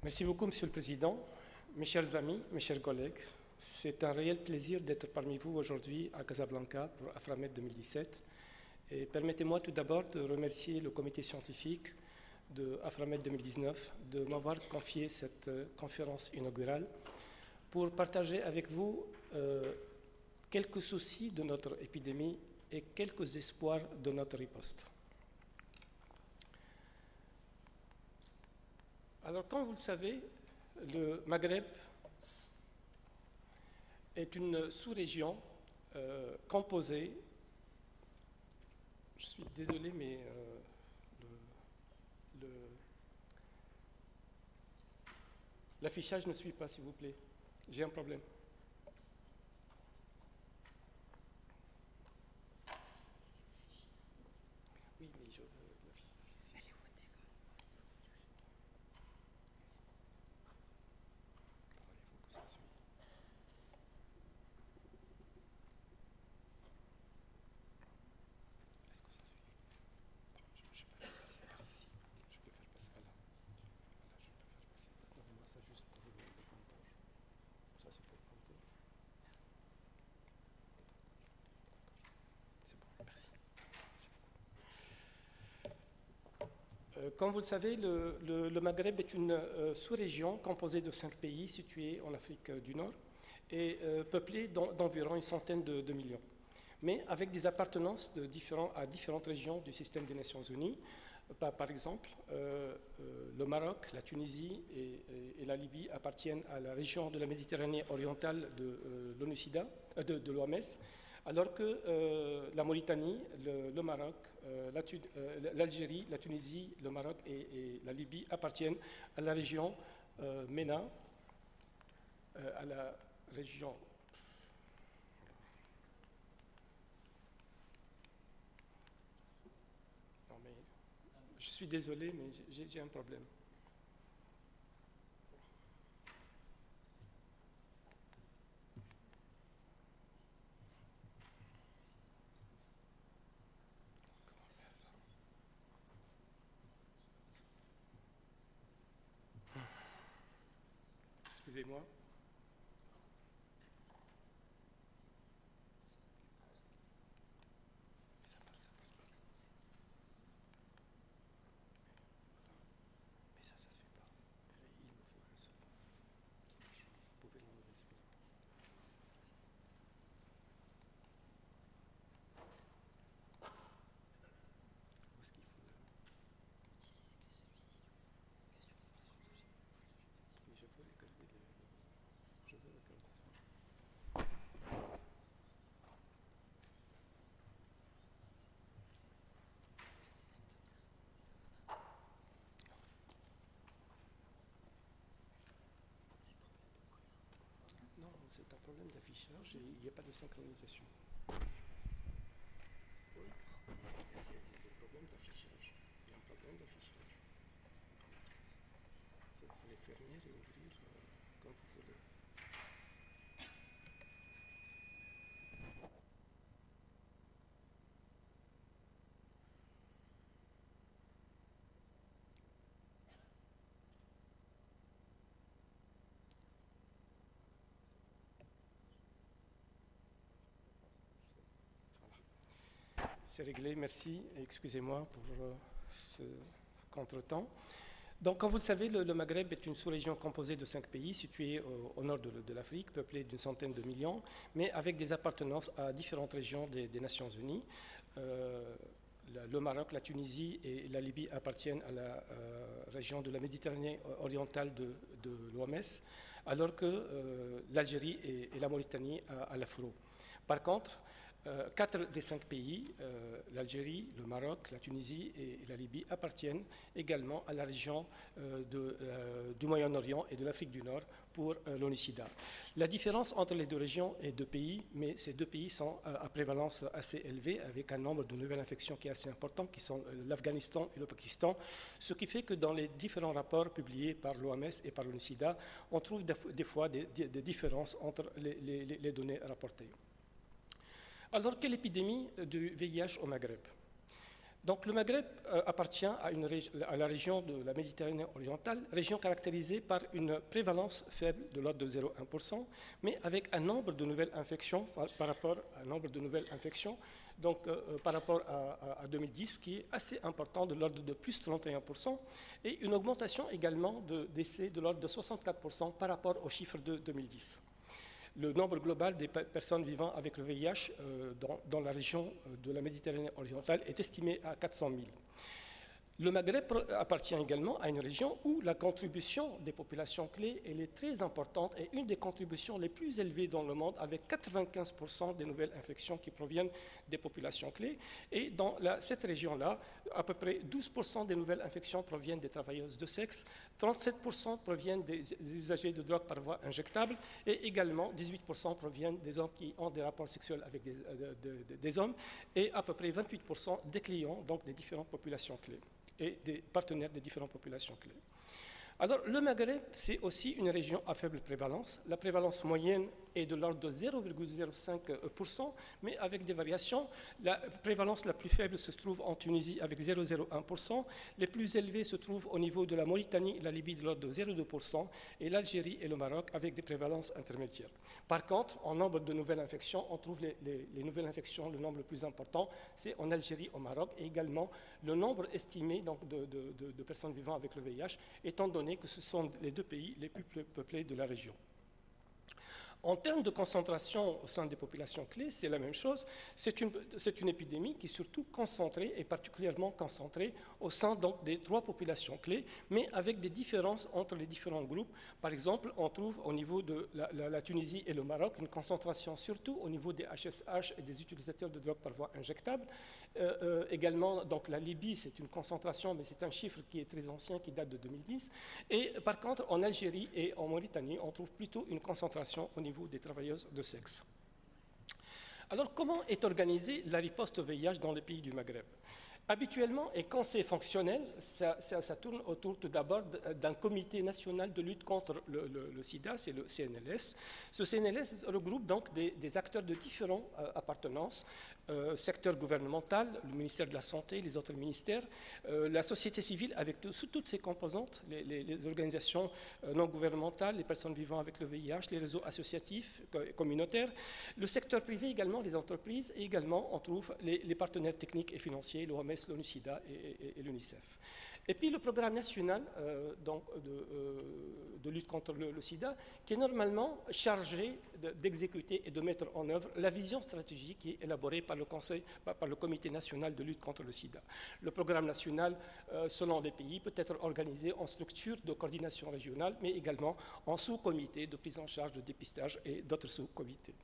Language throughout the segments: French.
Merci beaucoup, Monsieur le Président. Mes chers amis, mes chers collègues, c'est un réel plaisir d'être parmi vous aujourd'hui à Casablanca pour Aframed 2017. Et permettez-moi tout d'abord de remercier le comité scientifique de Aframed 2019 de m'avoir confié cette conférence inaugurale pour partager avec vous quelques soucis de notre épidémie et quelques espoirs de notre riposte. Alors, comme vous le savez, le Maghreb est une sous-région composée, je suis désolé, mais l'affichage ne suit pas, s'il vous plaît. J'ai un problème. Oui, mais je veux l'afficher. Elle est où votre école ? Il faut que ça suive. Est-ce que ça suit ? Je peux faire passer par ici. Je peux faire passer par là. Voilà, je peux faire passer. Donnez-moi ça juste pour le comptage. Ça, c'est pour compter. C'est bon, merci. Merci beaucoup. Comme vous le savez, le Maghreb est une sous-région composée de 5 pays situés en Afrique du Nord et peuplée d'environ une centaine de millions, mais avec des appartenances à différentes régions du système des Nations Unies. Par exemple, le Maroc, la Tunisie et la Libye appartiennent à la région de la Méditerranée orientale de l'OMS, alors que la Mauritanie, le Maroc, l'Algérie, la Tunisie, le Maroc et la Libye appartiennent à la région MENA, à la région... Non mais, je suis désolé, mais j'ai un problème. Excusez-moi. Mais ça suit pas. Il me faut un seul. Vous pouvez l'enlever celui-là. Où est-ce qu'il faut le... Mais je veux regarder le... Je veux regarder ça. Non, c'est un problème d'affichage et il n'y a pas de synchronisation. Oui, il y a des problèmes d'affichage. Il y a un problème d'affichage. Vous pouvez fermer et ouvrir comme vous voulez. C'est réglé, merci, et excusez-moi pour ce contretemps. Donc, comme vous le savez, le Maghreb est une sous-région composée de 5 pays situés au nord de l'Afrique, peuplée d'une centaine de millions, mais avec des appartenances à différentes régions des Nations Unies. Le Maroc, la Tunisie et la Libye appartiennent à la région de la Méditerranée orientale de l'OMS, alors que l'Algérie et la Mauritanie à l'AFRO. Par contre, 4 des 5 pays, l'Algérie, le Maroc, la Tunisie et la Libye, appartiennent également à la région du Moyen-Orient et de l'Afrique du Nord pour l'ONU-SIDA. La différence entre les deux régions est 2 pays, mais ces 2 pays sont à prévalence assez élevée, avec un nombre de nouvelles infections qui est assez important, qui sont l'Afghanistan et le Pakistan, ce qui fait que dans les différents rapports publiés par l'OMS et par l'ONU-SIDA, on trouve des fois des différences entre les données rapportées. Alors, quelle épidémie du VIH au Maghreb ? Donc le Maghreb appartient à la région de la Méditerranée orientale, région caractérisée par une prévalence faible de l'ordre de 0,1%, mais avec un nombre de nouvelles infections par rapport à un nombre de nouvelles infections, donc par rapport à 2010, qui est assez important, de l'ordre de plus 31%, et une augmentation également de décès de l'ordre de 64% par rapport aux chiffres de 2010. Le nombre global des personnes vivant avec le VIH dans la région de la Méditerranée orientale est estimé à 400 000. Le Maghreb appartient également à une région où la contribution des populations clés elle est très importante et une des contributions les plus élevées dans le monde, avec 95% des nouvelles infections qui proviennent des populations clés. Et dans cette région-là, à peu près 12% des nouvelles infections proviennent des travailleuses de sexe, 37% proviennent des usagers de drogue par voie injectable et également 18% proviennent des hommes qui ont des rapports sexuels avec des hommes et à peu près 28% des clients, donc des différentes populations clés et des partenaires des différentes populations clés. Alors, le Maghreb, c'est aussi une région à faible prévalence. La prévalence moyenne est de l'ordre de 0,05%, mais avec des variations. La prévalence la plus faible se trouve en Tunisie avec 0,01%. Les plus élevées se trouvent au niveau de la Mauritanie et la Libye de l'ordre de 0,2%, et l'Algérie et le Maroc avec des prévalences intermédiaires. Par contre, en nombre de nouvelles infections, on trouve les nouvelles infections, le nombre le plus important, c'est en Algérie, au Maroc, et également le nombre estimé donc, de personnes vivant avec le VIH, étant donné que ce sont les deux pays les plus peuplés de la région. En termes de concentration au sein des populations clés, c'est la même chose. C'est une épidémie qui est surtout concentrée et particulièrement concentrée au sein donc, des trois populations clés, mais avec des différences entre les différents groupes. Par exemple, on trouve au niveau de la Tunisie et le Maroc une concentration surtout au niveau des HSH et des utilisateurs de drogue par voie injectable. Également, donc, la Libye, c'est une concentration, mais c'est un chiffre qui est très ancien, qui date de 2010. Et par contre, en Algérie et en Mauritanie, on trouve plutôt une concentration au niveau des travailleuses de sexe. Alors, comment est organisée la riposte au VIH dans les pays du Maghreb ? Habituellement, et quand c'est fonctionnel, ça tourne autour tout d'abord d'un comité national de lutte contre le sida, c'est le CNLS. Ce CNLS regroupe donc des acteurs de différentes appartenances, secteur gouvernemental, le ministère de la Santé, les autres ministères, la société civile avec toutes ses composantes, les organisations non gouvernementales, les personnes vivant avec le VIH, les réseaux associatifs, communautaires, le secteur privé également, les entreprises, et également on trouve les partenaires techniques et financiers, l'OMS, l'ONU-SIDA et l'UNICEF. Et puis le programme national de lutte contre le sida, qui est normalement chargé d'exécuter et de mettre en œuvre la vision stratégique qui est élaborée par le Comité national de lutte contre le sida. Le programme national, selon les pays, peut être organisé en structure de coordination régionale, mais également en sous-comités de prise en charge de dépistage et d'autres sous-comités.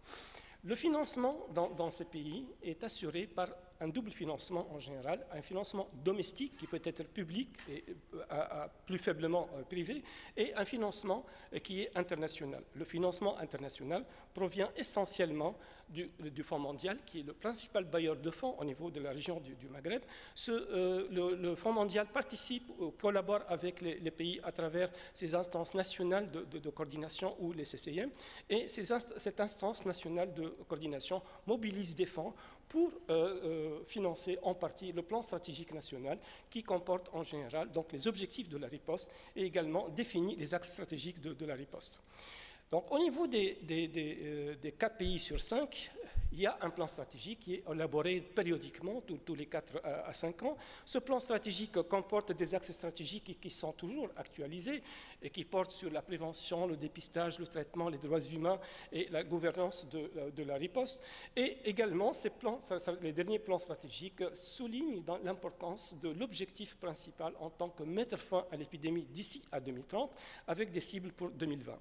Le financement dans ces pays est assuré par un double financement en général, un financement domestique qui peut être public et plus faiblement privé, et un financement qui est international. Le financement international provient essentiellement du Fonds mondial, qui est le principal bailleur de fonds au niveau de la région du Maghreb. Le Fonds mondial participe ou collabore avec les pays à travers ces instances nationales de coordination ou les CCM, et cette instance nationale de coordination mobilise des fonds pour financer en partie le plan stratégique national qui comporte en général donc, les objectifs de la riposte et également définit les axes stratégiques de la riposte. Donc, au niveau des 4 pays sur 5, il y a un plan stratégique qui est élaboré périodiquement, tous les 4 à 5 ans. Ce plan stratégique comporte des axes stratégiques qui sont toujours actualisés et qui portent sur la prévention, le dépistage, le traitement, les droits humains et la gouvernance de la riposte. Et également, les derniers plans stratégiques soulignent l'importance de l'objectif principal en tant que mettre fin à l'épidémie d'ici à 2030 avec des cibles pour 2020.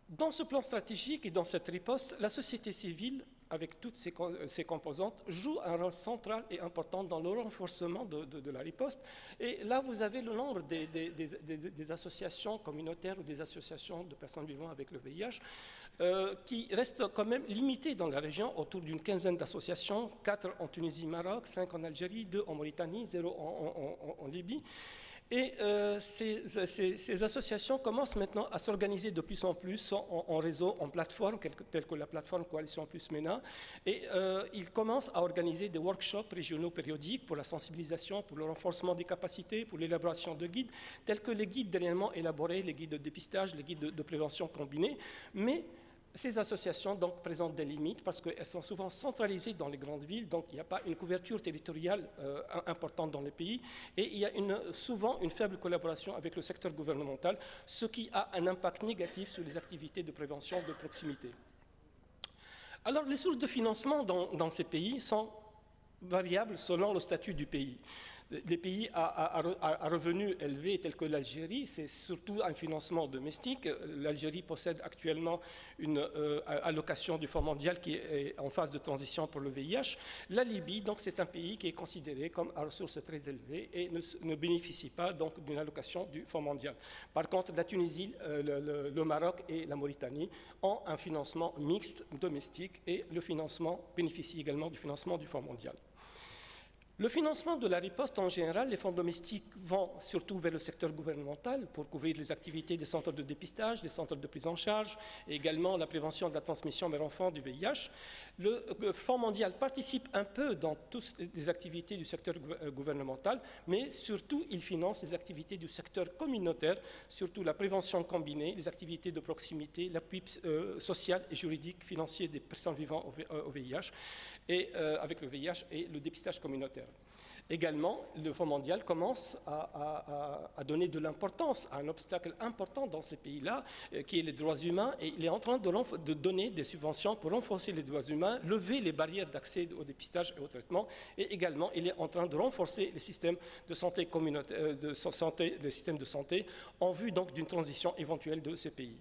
Dans ce plan stratégique et dans cette riposte, la société civile, avec toutes ses composantes, joue un rôle central et important dans le renforcement de la riposte. Et là, vous avez le nombre des associations communautaires ou des associations de personnes vivant avec le VIH qui restent quand même limitées dans la région, autour d'une quinzaine d'associations, 4 en Tunisie, Maroc, 5 en Algérie, 2 en Mauritanie, 0 en Libye. Et ces associations commencent maintenant à s'organiser de plus en plus en réseau, en plateforme, telles que la plateforme Coalition Plus MENA. Et ils commencent à organiser des workshops régionaux périodiques pour la sensibilisation, pour le renforcement des capacités, pour l'élaboration de guides, tels que les guides dernièrement élaborés, les guides de dépistage, les guides de prévention combinés. Mais ces associations donc présentent des limites parce qu'elles sont souvent centralisées dans les grandes villes, donc il n'y a pas une couverture territoriale importante dans le pays et il y a souvent une faible collaboration avec le secteur gouvernemental, ce qui a un impact négatif sur les activités de prévention de proximité. Alors les sources de financement dans ces pays sont variables selon le statut du pays. Les pays à revenus élevés tels que l'Algérie, c'est surtout un financement domestique. L'Algérie possède actuellement une allocation du Fonds mondial qui est en phase de transition pour le VIH. La Libye, donc, c'est un pays qui est considéré comme à ressources très élevées et ne bénéficie pas donc d'une allocation du Fonds mondial. Par contre, la Tunisie, le Maroc et la Mauritanie ont un financement mixte domestique et le financement bénéficie également du financement du Fonds mondial. Le financement de la riposte en général, les fonds domestiques vont surtout vers le secteur gouvernemental pour couvrir les activités des centres de dépistage, des centres de prise en charge et également la prévention de la transmission mère-enfant du VIH. Le Fonds mondial participe un peu dans toutes les activités du secteur gouvernemental, mais surtout il finance les activités du secteur communautaire, surtout la prévention combinée, les activités de proximité, l'appui social et juridique financier des personnes vivant au VIH. Avec le VIH et le dépistage communautaire. Également, le Fonds mondial commence à donner de l'importance à un obstacle important dans ces pays-là, qui est les droits humains, et il est en train de donner des subventions pour renforcer les droits humains, lever les barrières d'accès au dépistage et au traitement, et également, il est en train de renforcer les systèmes de santé communautaire, les systèmes de santé, en vue donc d'une transition éventuelle de ces pays.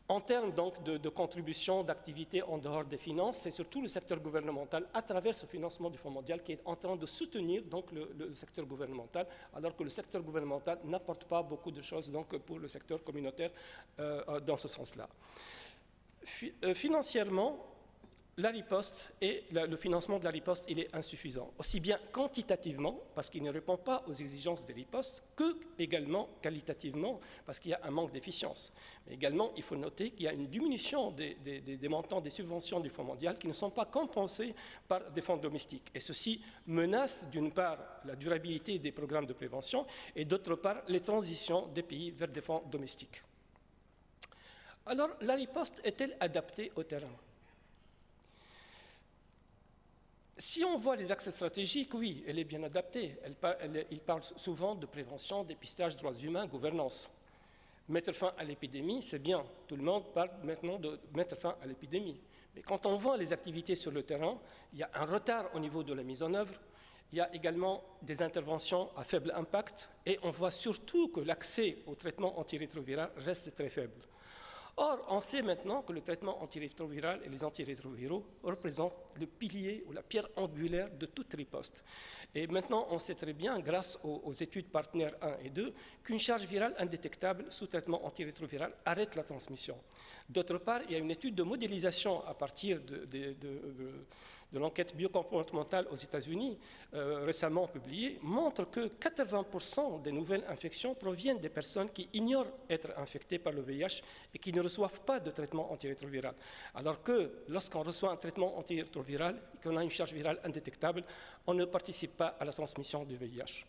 En termes donc de contribution, d'activité en dehors des finances, c'est surtout le secteur gouvernemental, à travers ce financement du Fonds mondial, qui est en train de soutenir donc, le secteur gouvernemental, alors que le secteur gouvernemental n'apporte pas beaucoup de choses donc, pour le secteur communautaire dans ce sens-là. Financièrement, la riposte et le financement de la riposte, il est insuffisant, aussi bien quantitativement, parce qu'il ne répond pas aux exigences des ripostes, que également qualitativement, parce qu'il y a un manque d'efficience. Mais également, il faut noter qu'il y a une diminution des montants des subventions du Fonds mondial qui ne sont pas compensés par des fonds domestiques. Et ceci menace, d'une part, la durabilité des programmes de prévention et d'autre part, les transitions des pays vers des fonds domestiques. Alors, la riposte est-elle adaptée au terrain ? Si on voit les axes stratégiques, oui, elle est bien adaptée. Il parle souvent de prévention, dépistage, droits humains, gouvernance. Mettre fin à l'épidémie, c'est bien. Tout le monde parle maintenant de mettre fin à l'épidémie. Mais quand on voit les activités sur le terrain, il y a un retard au niveau de la mise en œuvre. Il y a également des interventions à faible impact. Et on voit surtout que l'accès au traitement antirétroviral reste très faible. Or, on sait maintenant que le traitement antirétroviral et les antirétroviraux représentent le pilier ou la pierre angulaire de toute riposte. Et maintenant, on sait très bien, grâce aux études partenaires 1 et 2, qu'une charge virale indétectable sous traitement antirétroviral arrête la transmission. D'autre part, il y a une étude de modélisation à partir de l'enquête biocomportementale aux États-Unis, récemment publiée, montre que 80% des nouvelles infections proviennent des personnes qui ignorent être infectées par le VIH et qui ne reçoivent pas de traitement antirétroviral. Alors que lorsqu'on reçoit un traitement antirétroviral et qu'on a une charge virale indétectable, on ne participe pas à la transmission du VIH.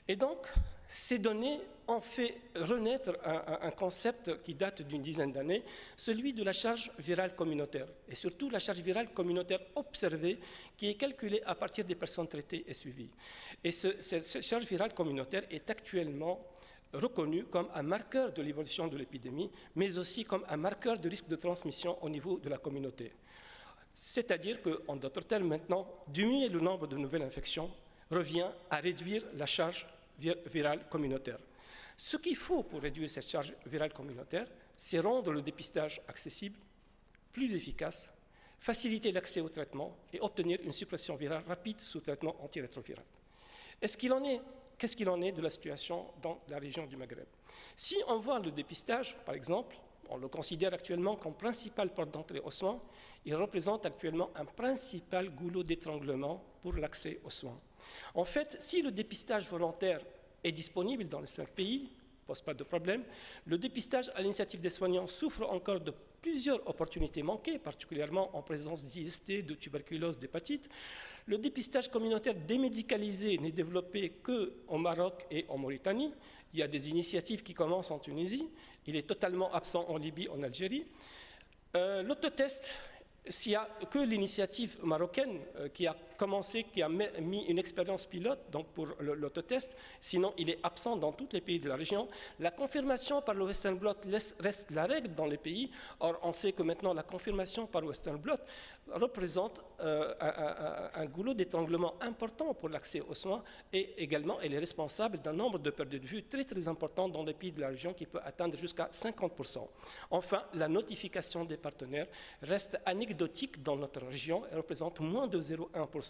Et donc, ces données ont fait renaître un concept qui date d'une dizaine d'années, celui de la charge virale communautaire, et surtout la charge virale communautaire observée, qui est calculée à partir des personnes traitées et suivies. Et cette charge virale communautaire est actuellement reconnue comme un marqueur de l'évolution de l'épidémie, mais aussi comme un marqueur de risque de transmission au niveau de la communauté. C'est-à-dire qu'en d'autres termes maintenant, diminuer le nombre de nouvelles infections revient à réduire la charge virale communautaire. Ce qu'il faut pour réduire cette charge virale communautaire, c'est rendre le dépistage accessible, plus efficace, faciliter l'accès au traitement et obtenir une suppression virale rapide sous traitement antirétroviral. Qu'est-ce qu'il en est de la situation dans la région du Maghreb? Si on voit le dépistage, par exemple, on le considère actuellement comme principale porte d'entrée aux soins, il représente actuellement un principal goulot d'étranglement pour l'accès aux soins. En fait, si le dépistage volontaire est disponible dans les 5 pays, pose pas de problème. Le dépistage à l'initiative des soignants souffre encore de plusieurs opportunités manquées, particulièrement en présence d'IST, de tuberculose, d'hépatite. Le dépistage communautaire démédicalisé n'est développé qu'au Maroc et en Mauritanie. Il y a des initiatives qui commencent en Tunisie. Il est totalement absent en Libye, en Algérie. L'autotest, s'il n'y a que l'initiative marocaine qui a commencé, qui a mis une expérience pilote donc pour l'autotest, sinon il est absent dans tous les pays de la région. La confirmation par le Western Blot reste la règle dans les pays. Or, on sait que maintenant la confirmation par Western Blot représente un goulot d'étranglement important pour l'accès aux soins et également elle est responsable d'un nombre de pertes de vue très très important dans les pays de la région qui peut atteindre jusqu'à 50%. Enfin, la notification des partenaires reste anecdotique dans notre région et représente moins de 0,1%.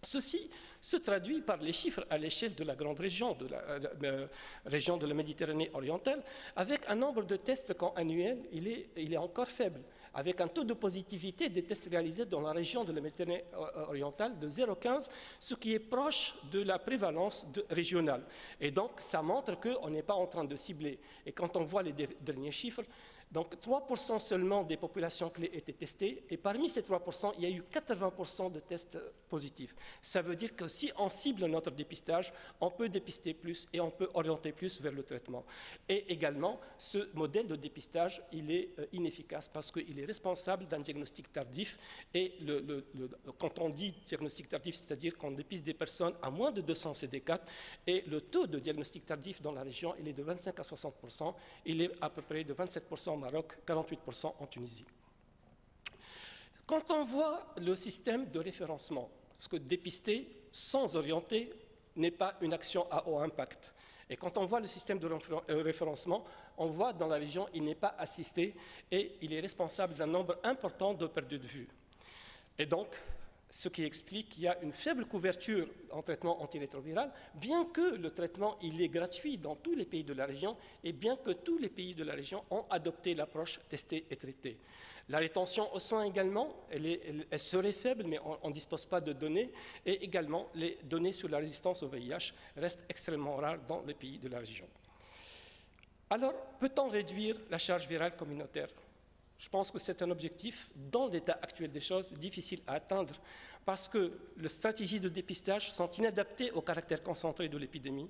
Ceci se traduit par les chiffres à l'échelle de la grande région, de la région de la Méditerranée orientale, avec un nombre de tests annuels, il est encore faible, avec un taux de positivité des tests réalisés dans la région de la Méditerranée orientale de 0,15, ce qui est proche de la prévalence régionale. Et donc, ça montre qu'on n'est pas en train de cibler. Et quand on voit les derniers chiffres, donc 3% seulement des populations clés étaient testées, et parmi ces 3%, il y a eu 80% de tests positifs. Ça veut dire que si on cible notre dépistage, on peut dépister plus et on peut orienter plus vers le traitement. Et également, ce modèle de dépistage, il est inefficace parce qu'il est responsable d'un diagnostic tardif. Et quand on dit diagnostic tardif, c'est-à-dire qu'on dépiste des personnes à moins de 200 CD4, et le taux de diagnostic tardif dans la région, il est de 25 à 60%, il est à peu près de 27% au Maroc, 48% en Tunisie. Quand on voit le système de référencement, parce que dépister sans orienter n'est pas une action à haut impact. Et quand on voit le système de référencement, on voit dans la région, il n'est pas assisté et il est responsable d'un nombre important de pertes de vue. Et donc, ce qui explique qu'il y a une faible couverture en traitement antirétroviral, bien que le traitement il est gratuit dans tous les pays de la région et bien que tous les pays de la région ont adopté l'approche tester et traiter. La rétention aux soins également, elle serait faible, mais on ne dispose pas de données. Et également, les données sur la résistance au VIH restent extrêmement rares dans les pays de la région. Alors, peut-on réduire la charge virale communautaire ? Je pense que c'est un objectif, dans l'état actuel des choses, difficile à atteindre parce que les stratégies de dépistage sont inadaptées au caractère concentré de l'épidémie,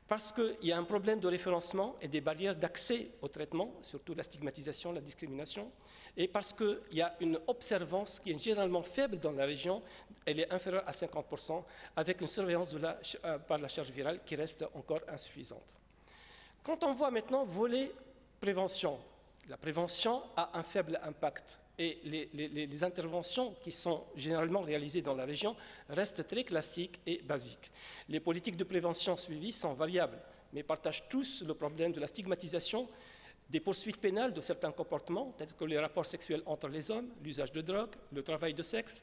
parce qu'il y a un problème de référencement et des barrières d'accès au traitement, surtout la stigmatisation, la discrimination, et parce qu'il y a une observance qui est généralement faible dans la région, elle est inférieure à 50%, avec une surveillance par la charge virale qui reste encore insuffisante. Quand on voit maintenant volet prévention, la prévention a un faible impact et les interventions qui sont généralement réalisées dans la région restent très classiques et basiques. Les politiques de prévention suivies sont variables, mais partagent tous le problème de la stigmatisation, des poursuites pénales de certains comportements, tels que les rapports sexuels entre les hommes, l'usage de drogue, le travail de sexe.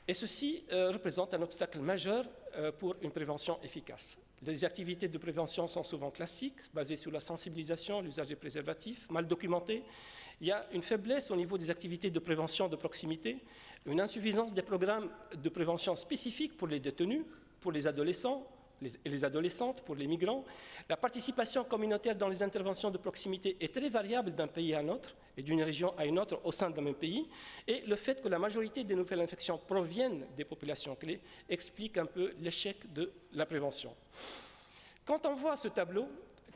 Et ceci représente un obstacle majeur pour une prévention efficace. Les activités de prévention sont souvent classiques, basées sur la sensibilisation, l'usage des préservatifs, mal documentées. Il y a une faiblesse au niveau des activités de prévention de proximité, une insuffisance des programmes de prévention spécifiques pour les détenus, pour les adolescents et les adolescentes, pour les migrants. La participation communautaire dans les interventions de proximité est très variable d'un pays à un autre et d'une région à une autre au sein d'un même pays. Et le fait que la majorité des nouvelles infections proviennent des populations clés explique un peu l'échec de la prévention. Quand on voit ce tableau,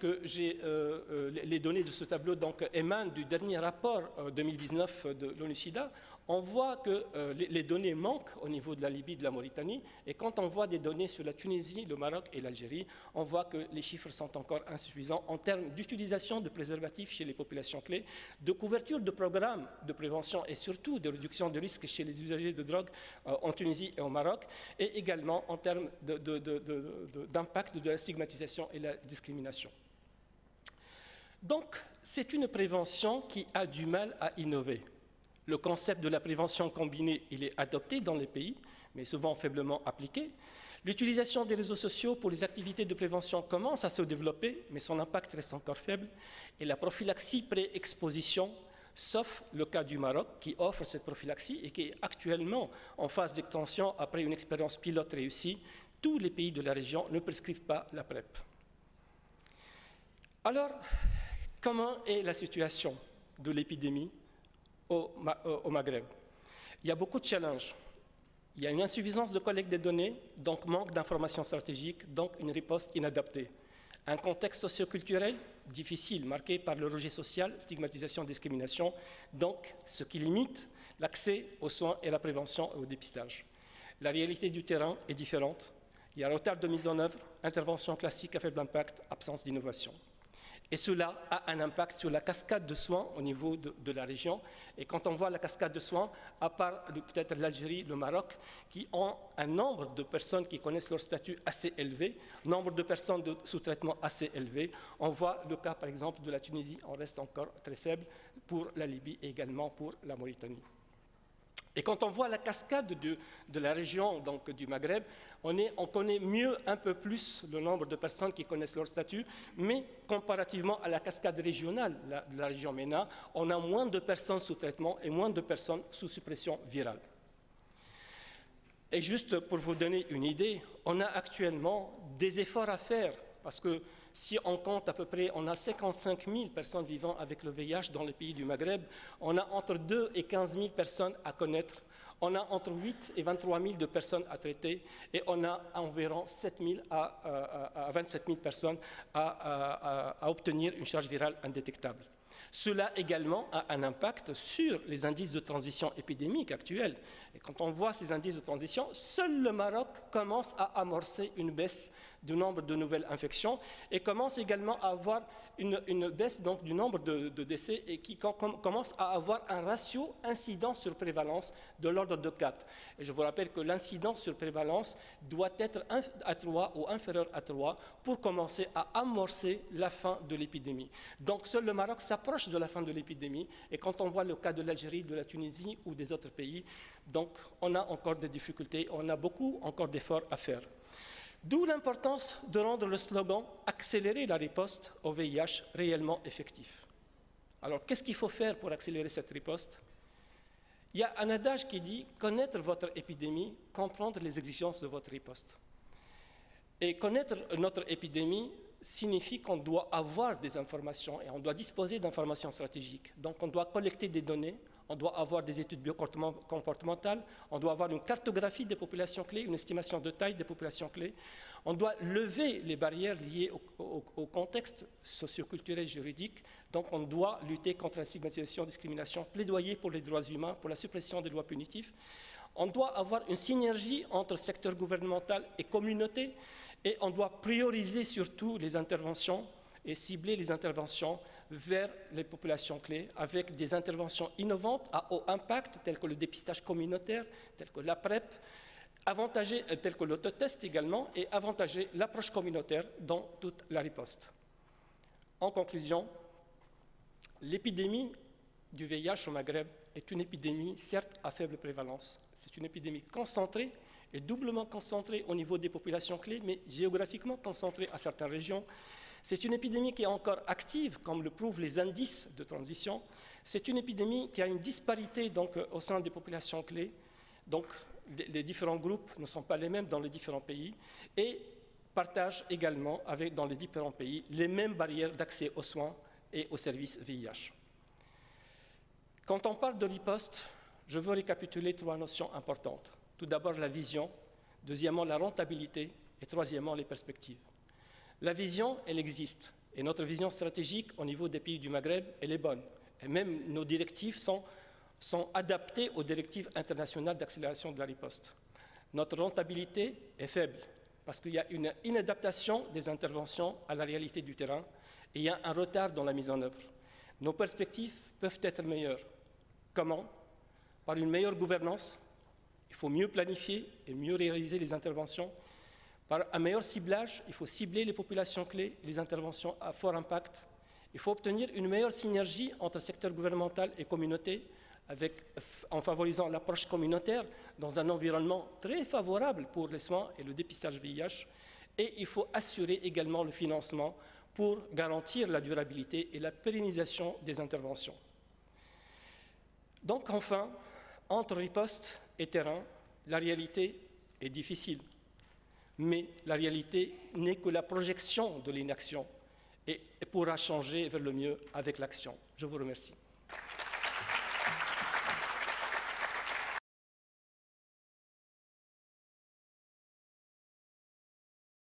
les données de ce tableau donc, émanent du dernier rapport 2019 de l'ONU-SIDA, on voit que les données manquent au niveau de la Libye, de la Mauritanie, et quand on voit des données sur la Tunisie, le Maroc et l'Algérie, on voit que les chiffres sont encore insuffisants en termes d'utilisation de préservatifs chez les populations clés, de couverture de programmes de prévention et surtout de réduction de risques chez les usagers de drogue en Tunisie et au Maroc, et également en termes d'impact de la stigmatisation et la discrimination. Donc, c'est une prévention qui a du mal à innover. Le concept de la prévention combinée, il est adopté dans les pays, mais souvent faiblement appliqué. L'utilisation des réseaux sociaux pour les activités de prévention commence à se développer, mais son impact reste encore faible. Et la prophylaxie pré-exposition, sauf le cas du Maroc, qui offre cette prophylaxie et qui est actuellement en phase d'extension après une expérience pilote réussie, Tous les pays de la région ne prescrivent pas la PrEP. Alors, comment est la situation de l'épidémie au Maghreb? Il y a beaucoup de challenges. Il y a une insuffisance de collecte des données, donc manque d'informations stratégiques, donc une riposte inadaptée. Un contexte socioculturel difficile, marqué par le rejet social, stigmatisation, discrimination, donc ce qui limite l'accès aux soins et à la prévention et au dépistage. La réalité du terrain est différente. Il y a retard de mise en œuvre, intervention classique à faible impact, absence d'innovation. Et cela a un impact sur la cascade de soins au niveau de la région. Et quand on voit la cascade de soins, à part peut-être l'Algérie, le Maroc, qui ont un nombre de personnes qui connaissent leur statut assez élevé, nombre de personnes sous traitement assez élevé, on voit le cas par exemple de la Tunisie, on reste encore très faible, pour la Libye et également pour la Mauritanie. Et quand on voit la cascade de la région, donc du Maghreb, on connaît mieux un peu plus le nombre de personnes qui connaissent leur statut, mais comparativement à la cascade régionale de la région MENA, on a moins de personnes sous traitement et moins de personnes sous suppression virale. Et juste pour vous donner une idée, on a actuellement des efforts à faire, parce que si on compte à peu près, on a 55 000 personnes vivant avec le VIH dans les pays du Maghreb, on a entre 2 et 15 000 personnes à connaître, on a entre 8 et 23 000 de personnes à traiter, et on a environ 7 000 à 27 000 personnes à obtenir une charge virale indétectable. Cela également a un impact sur les indices de transition épidémique actuels. Et quand on voit ces indices de transition, seul le Maroc commence à amorcer une baisse du nombre de nouvelles infections et commence également à avoir une baisse donc, du nombre de décès et qui commence à avoir un ratio incidence sur prévalence de l'ordre de 4. Et je vous rappelle que l'incidence sur prévalence doit être à 3 ou inférieur à 3 pour commencer à amorcer la fin de l'épidémie. Donc seul le Maroc s'approche de la fin de l'épidémie et quand on voit le cas de l'Algérie, de la Tunisie ou des autres pays, donc on a encore des difficultés, on a beaucoup encore d'efforts à faire. D'où l'importance de rendre le slogan « Accélérer la riposte au VIH » réellement effectif. Alors, qu'est-ce qu'il faut faire pour accélérer cette riposte? Il y a un adage qui dit « Connaître votre épidémie, comprendre les exigences de votre riposte ». Et connaître notre épidémie signifie qu'on doit avoir des informations et on doit disposer d'informations stratégiques. Donc, on doit collecter des données, on doit avoir des études biocomportementales, on doit avoir une cartographie des populations clés, une estimation de taille des populations clés. On doit lever les barrières liées au contexte socioculturel juridique. Donc on doit lutter contre la stigmatisation, discrimination, plaidoyer pour les droits humains, pour la suppression des lois punitives. On doit avoir une synergie entre secteur gouvernemental et communauté et on doit prioriser surtout les interventions et cibler les interventions vers les populations clés avec des interventions innovantes à haut impact telles que le dépistage communautaire, telles que la PrEP, telles que l'autotest également et avantager l'approche communautaire dans toute la riposte. En conclusion, l'épidémie du VIH au Maghreb est une épidémie certes à faible prévalence. C'est une épidémie concentrée et doublement concentrée au niveau des populations clés, mais géographiquement concentrée à certaines régions. C'est une épidémie qui est encore active, comme le prouvent les indices de transition. C'est une épidémie qui a une disparité donc, au sein des populations clés. Donc, les différents groupes ne sont pas les mêmes dans les différents pays et partagent également dans les différents pays les mêmes barrières d'accès aux soins et aux services VIH. Quand on parle de riposte, je veux récapituler 3 notions importantes. Tout d'abord, la vision, deuxièmement, la rentabilité et troisièmement, les perspectives. La vision, elle existe. Et notre vision stratégique au niveau des pays du Maghreb, elle est bonne. Et même nos directives sont adaptées aux directives internationales d'accélération de la riposte. Notre rentabilité est faible parce qu'il y a une inadaptation des interventions à la réalité du terrain et il y a un retard dans la mise en œuvre. Nos perspectives peuvent être meilleures. Comment? Par une meilleure gouvernance. Il faut mieux planifier et mieux réaliser les interventions. Par un meilleur ciblage, il faut cibler les populations clés et les interventions à fort impact. Il faut obtenir une meilleure synergie entre secteur gouvernemental et communauté en favorisant l'approche communautaire dans un environnement très favorable pour les soins et le dépistage VIH. Et il faut assurer également le financement pour garantir la durabilité et la pérennisation des interventions. Donc enfin, entre riposte et terrain, la réalité est difficile. mais la réalité n'est que la projection de l'inaction et pourra changer vers le mieux avec l'action. Je vous remercie.